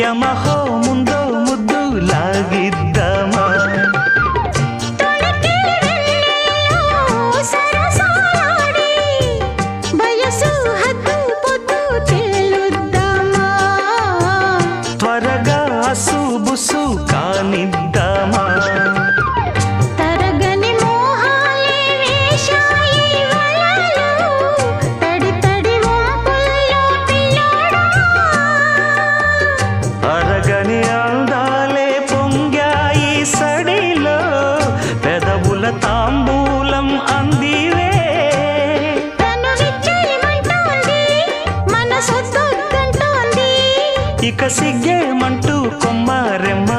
యమహో ముందో ముద్దు లాగిద్దామా త్వరగా అసుబుసు కానిద్దామా అరగని అందాలే పొంగాయి సడిలో పెదవుల తాంబూలం అందివే ఇక సిగ్గేమంటూ కొమ్మారెమ్మ